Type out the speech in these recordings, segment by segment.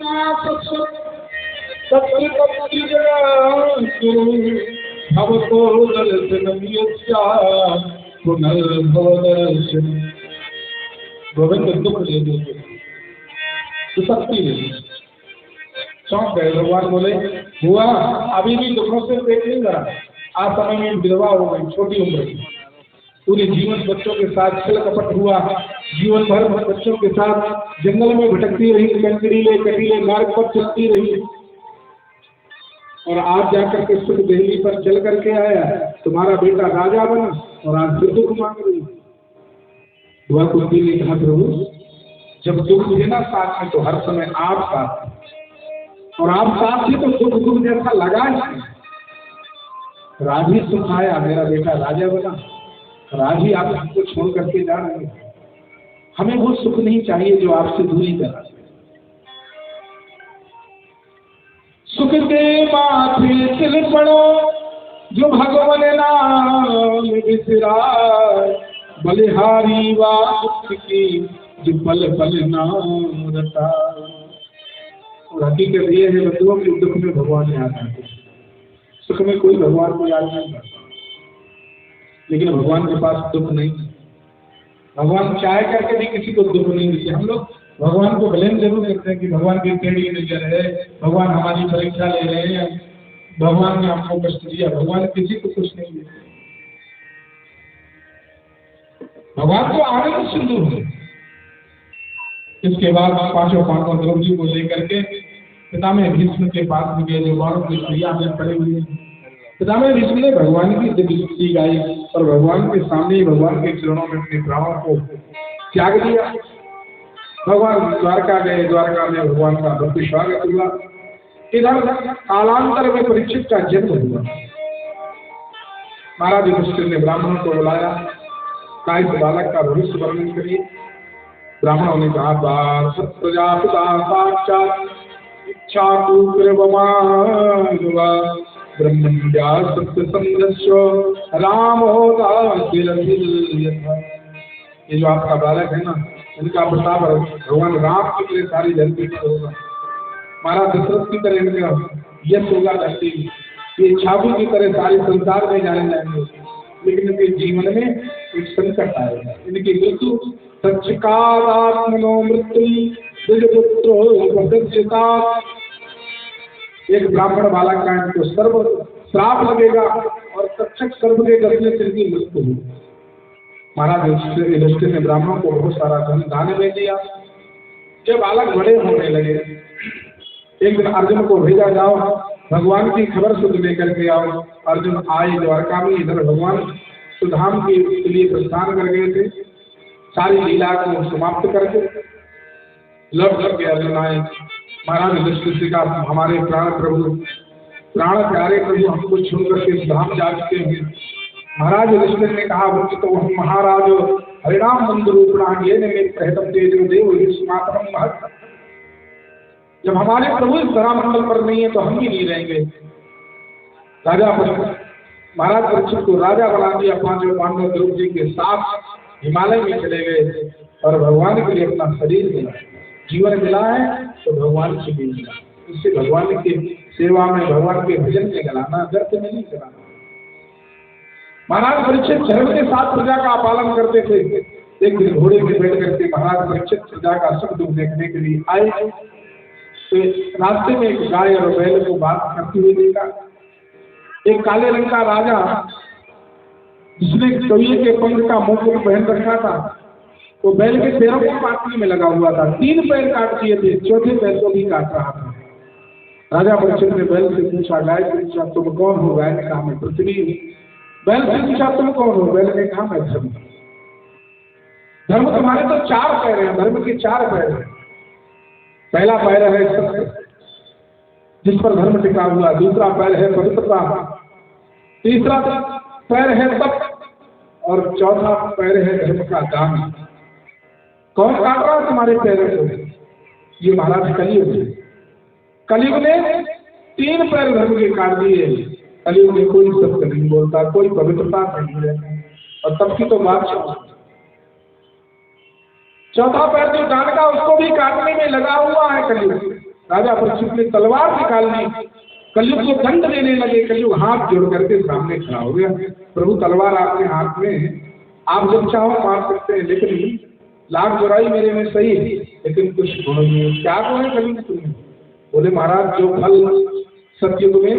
सत्य भक्ति भवतो दर्शनमियस्या पुनर्भवदर्शन। गोविंद दुख दे देते तो शक्ति दे देते। चौंक गए भगवान बोले हुआ अभी भी दुखों से पेट नहीं भरा। आज समय में विधवा हो गई, छोटी उम्र की, पूरे जीवन बच्चों के साथ छल कपट हुआ, जीवन भर बच्चों के साथ जंगल में भटकती रही, कंकरीले कटीले मार्ग पर चलती रही, और आज जाकर के सुख देहली पर चल करके आया, तुम्हारा बेटा राजा बना और आज फिर दुख मांग रही। दुआ कुंती ने कहा प्रभु जब दुख देना साथ में तो हर समय आप साथ, और आप साथ ही तो दुख दुख जैसा लगा ही। राजी सुख आया, मेरा बेटा राजा बना, राजी आप हमको छोड़ करके जा रहे हैं। हमें वो सुख नहीं चाहिए जो आपसे दूरी करा। सुख के माथे तिल पड़ो जो भगवान नाम बिसराय, बलिहारी वात की जो पल पल नाम रटाय। और हकीकत ये है बंधुओं के दुख में भगवान याद आते, सुख में कोई भगवान को याद नहीं करता। लेकिन भगवान के पास दुख नहीं, भगवान चाहे करके भी किसी को दुख नहीं देते। हम लोग भगवान को ब्लेम जरूर करते हैं कि भगवान की टेढ़ी नजर है, भगवान हमारी परीक्षा ले रहे हैं, भगवान ने हमको कष्ट दिया। भगवान किसी को कुछ नहीं देते, भगवान को आनंद सिंधु है। इसके बाद पांचों पांडवों द्रौपदी को लेकर के पितामह भीष्म के पास में गए, जो बाणों की क्रिया में पड़े हुए हैं। पितामह भीष्म ने भगवान की दिव्य स्तुति गाई और भगवान के सामने ही भगवान के चरणों में अपने प्राणों को त्याग दिया। भगवान द्वारका गए, द्वारका में भगवान का भव्य स्वागत हुआ। इधर कालांतर में परीक्षित का जन्म हुआ। महाराज युधिष्ठिर ने ब्राह्मणों को बुलाया, काय बालक का भविष्य वर्णन करिए। ब्राह्मणों ने कहा प्रजापिता साक्षात इच्छा ब्रह्मण्या सत्य संदस्यो राम ये जो आपका बालक है ना, इनका प्रताप भगवान राम की तरह सारी धरती पर होगा। महाराज दशरथ की तरह इनका यश होगा धरती में, ये छाबू की तरह सारे संसार में जाने जाएंगे। लेकिन इनके जीवन में एक संकट आएगा, इनकी मृत्यु सच्चिकारात्मनो मृत्यु द्विजपुत्रो। एक ब्राह्मण बालक का इनको सर्व श्राप लगेगा और तक्षक सर्व के गसने से इनकी मृत्यु होगी। महाराज युधिष्ठिर ने ब्राह्मण को बहुत सारा धन दान दे दिया। जब बालक बड़े होने लगे, एक दिन अर्जुन को भेजा, जाओ भगवान की खबर सुन लेकर के आओ। अर्जुन आए द्वारका में। इधर भगवान सुधाम के लिए प्रस्थान कर गए थे, सारी लीला को समाप्त करके लौट करके अर्जुन आए। महाराज युधिष्ठिर से कहा हमारे प्राण प्रभु, प्राण प्यारे प्रभु हमको छोड़ करके धाम जा चुके हैं। महाराज युधिष्ठिर ने कहा तो हम महाराज हरिनाम मंदिर रूपणान ये ने प्रहतम तेजो देव विश्वमात्रम महत्। जब हमारे प्रभु इस धरा मंडल पर नहीं है तो हम भी नहीं रहेंगे। राजा महाराज परीक्षित को राजा बना दिया। पांचों पांडव द्रौपदी के साथ हिमालय में चले गए और भगवान के लिए अपना शरीर मिला। जीवन मिला है तो भगवान से भी मिला। इससे भगवान की सेवा में, भगवान के भजन में गलाना, व्यर्थ में नहीं कराना। महाराज परीक्षित धर्म के साथ प्रजा का पालन करते थे। एक दिन घोड़े में बैठ करके महाराज परीक्षित प्रजा का सुख दुख देखने के लिए आए, तो रास्ते में एक गाय और बैल को बात करते हुए देखा। एक काले रंग का राजा जिसने कौए के पंख का मुकुट पहन रखा था, वो बैल के पैरों को काटने में लगा हुआ था। 3 पैर काट दिए थे, चौथे पैर को भी काट रहा था। राजा परीक्षित ने बैल से पूछा, गाय से पूछा तुम कौन हो? गाय ने कहा मैं पृथ्वी हूँ। बैल से पूछा तुम कौन हो? बैल ने कहा मैं धर्म। धर्म तुम्हारे तो 4 पैर हैं, धर्म के 4 पैर हैं। पहला पैर है सत्य, जिस पर धर्म टिका हुआ। दूसरा पैर है पवित्रता, तीसरा पैर है तप, और चौथा पैर है धर्म का दान। कौन काट रहा है तुम्हारे पैरों को? ये महाराज कलयुग है। कलयुग ने 3 पैर धर्म के काट दिए। कलयुग में कोई सत्य नहीं बोलता, कोई पवित्रता नहीं है, और तब की तो बात छोड़। चौथा पैर जो दान का, उसको भी काटने में लगा हुआ है कलयुग। राजा परीक्षित ने तलवार निकाल ली, कलयुग को दंड देने लगे। कलयुग हाथ जोड़ करके सामने खड़ा हो गया, प्रभु तलवार आपके हाथ में, आप जब चाहो मार सकते हैं, लेकिन लाख बुराई मेरे में सही है, लेकिन कुछ गुण नहीं। क्या गुण है कलयुग तुम्हें? बोले महाराज जो फल सतयुग में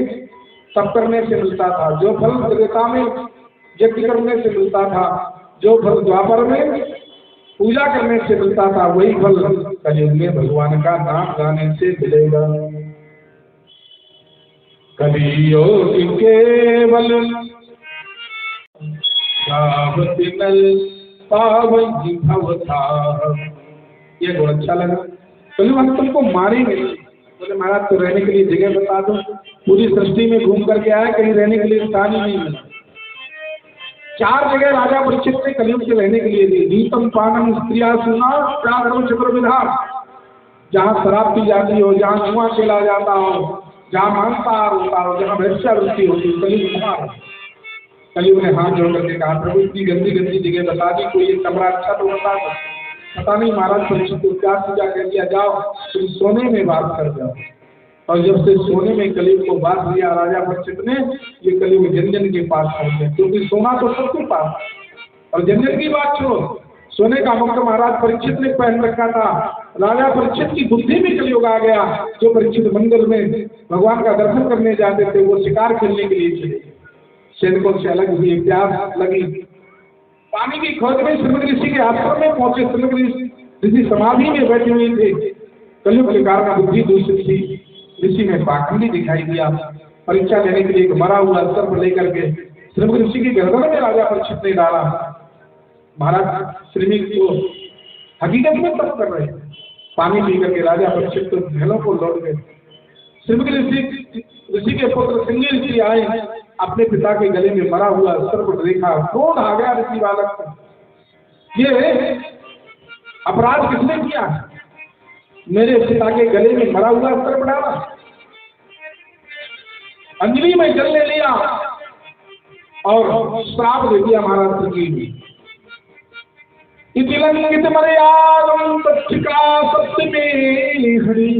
तप करने से मिलता था, जो फल त्रेता में यज्ञ करने से मिलता था, जो फल द्वापर में पूजा करने से मिलता था, वही फल कलयुग में भगवान का नाम गाने से मिलेगा। कलियोग केवल पावनी भवता। ये गुण अच्छा लगा। कलयुग हम तुमको मारेंगे। बोले महाराज तो रहने के लिए जगह बता दो। पूरी सृष्टि में घूम करके आया, कहीं रहने के लिए स्थान ही नहीं मिला। 4 जगह राजा परीक्षित ने कलयुग के रहने के लिए दी। नीतम पानम स्त्रिया सुना प्राधर्म चतुर्विधा। जहाँ शराब पी जाती हो, जहाँ धुआं खेला जाता हो, जहाँ मांसाहार होता हो, जहाँ वैश्यावृत्ति होती हो, कलयुग ने हाथ जोड़ करके कहा प्रभु इतनी गंदी गंदी जगह बता दी, कोई एक कमरा अच्छा तो बता दो। पता नहीं महाराज परीक्षित को क्या पूजा कर दिया, जाओ तुम सोने में बात कर जाओ। और जब से सोने में कलयुग को बात दिया राजा परीक्षित ने, ये कलयुग जन जन के पास पहुंचे, क्योंकि सोना तो सबके पास, और जन जन की बात छोड़ो, सोने का मुक्त महाराज परीक्षित ने पहन रखा था। राजा परीक्षित की बुद्धि में कलयुग आ गया। जो परीक्षित मंदिर में भगवान का दर्शन करने जाते थे, वो शिकार खेलने के लिए चले। सैनिकों से अलग हुई, प्यास लगी, पानी की खोज में श्रीमद ऋषि के आश्रम में पहुंचे। श्रीमद ऋषि समाधि में बैठे हुए थे। कलयुग के कारण बुद्धि दूषित थी। ऋषि में पाखंडी दिखाई दिया। परीक्षा लेने के लिए एक मरा हुआ सर्प लेकर के श्रीमद ऋषि की गर्दन में राजा परीक्षित ने डाला। महाराज श्रीमद को हकीकत में तप कर रहे, पानी पी करके राजा परीक्षित तो महलों को लौट गए। श्रीमद ऋषि के पुत्र सिंह ऋषि आए, अपने पिता के गले में मरा हुआ सर्प देखा, क्रोध आ गया ऋषि बालक को। ये अपराध किसने किया? मेरे पिता के गले में मरा हुआ सर्प डाला, अंजलि में जल ले लिया और श्राप दे दिया महाराज जी। इतिलंकित मर्यादम तच्छिका सत्य में हरि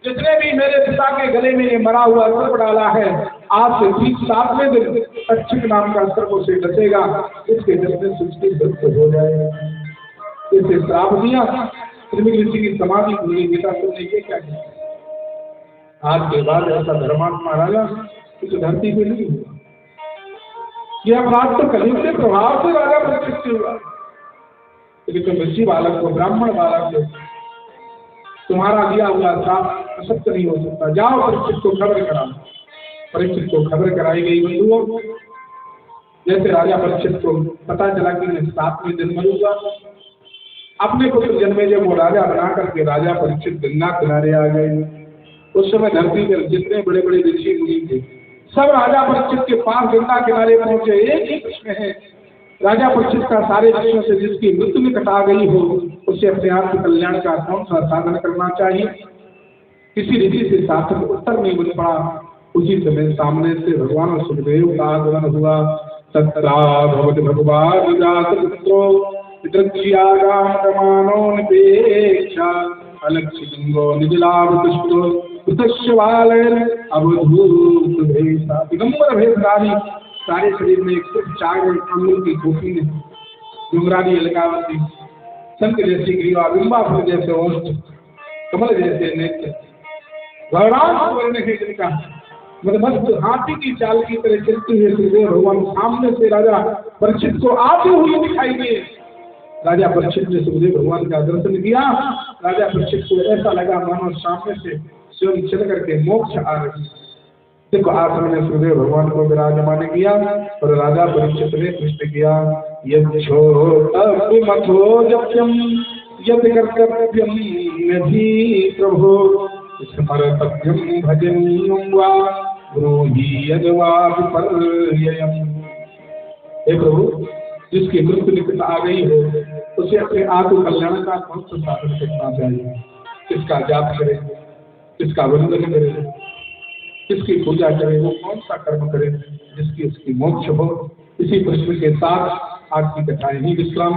जिसने भी मेरे पिता के गले में ये मरा हुआ सर्प डाला है, आज से ठीक 7वें दिन तक्षक नाम का सर्प से डसेगा, इसके डसने से उसकी मृत्यु हो जाएगा। इसे श्राप दिया। श्रीमद ऋषि की समाधि पूरी। बेटा तुमने ये क्या किया? आज के बाद ऐसा धर्मात्मा राजा इस धरती पे नहीं हुआ। यह अपराध तो कलयुग के प्रभाव से राजा परीक्षित से हुआ। लेकिन ऋषि बालक को, ब्राह्मण बालक को, तुम्हारा दिया हुआ श्राप असत्य नहीं हो सकता। जाओ परीक्षित को खबर कराओ। परीक्षित को खबर कराई गई। बंधुओं, जैसे राजा परीक्षित को पता चला कि मैं 7वें दिन मरूंगा, अपने पुत्र जन्मे जब वो राजा बना करके राजा परीक्षित गंगा किनारे आ गए। उस समय धरती पर जितने बड़े बड़े ऋषि मुनि थे, सब राजा परीक्षित के पास गंगा किनारे पहुंचे। एक ही प्रश्न है, राजा परीक्षित का सारे ऋषियों से जिसकी मृत्यु में कटा गई हो, उसे अपने आप के कल्याण का कौन सा साधन करना चाहिए? किसी ऋषि से सार्थक उत्तर नहीं मिल पड़ा। उसी समय सामने से भगवान सुखदेव का आगमन हुआ। तत्रा भगवत भगवान जात पुत्रो विद्रक्ष्यागाममानो निपेक्षा अलक्षिंगो निजलाभ पुष्पो उत्तश्वालय अवधूत भेषा। दिगंबर भेषधारी, सारे शरीर में 104 अंगुल की टोपी में, डुंगरानी अलकावती, संत जैसी ग्रीवा, बिंबा फूल जैसे ओष्ठ, कमल जैसे नेत्र, गौरांग वर्ण है जिनका, मदमस्त हाथी की चाल की तरह चलते हुए सुखदेव भगवान सामने से राजा परीक्षित को आते हुए दिखाई दिए। राजा परीक्षित ने सुखदेव भगवान का दर्शन किया। राजा परीक्षित को ऐसा लगा मानो सामने से स्वयं चल करके मोक्ष आ रही। देखो आश्रम में सुखदेव भगवान को विराजमान किया और राजा परीक्षित ने प्रश्न किया, यद कर्तव्यम नभि प्रभो स्मर्तव्यम भजनीयं वा ब्रूहि यद्वा विपर्ययम्। हे प्रभु, जिसकी मृत्यु निकट आ गई हो, उसे अपने आत्म कल्याण का कौन सा साधन करना चाहिए? किसका जाप करे, किसका वंदन करे, किसकी पूजा करे, वो कौन सा कर्म करे जिसकी उसकी मोक्ष हो? इसी प्रश्न के साथ आज की कथा यही विश्राम।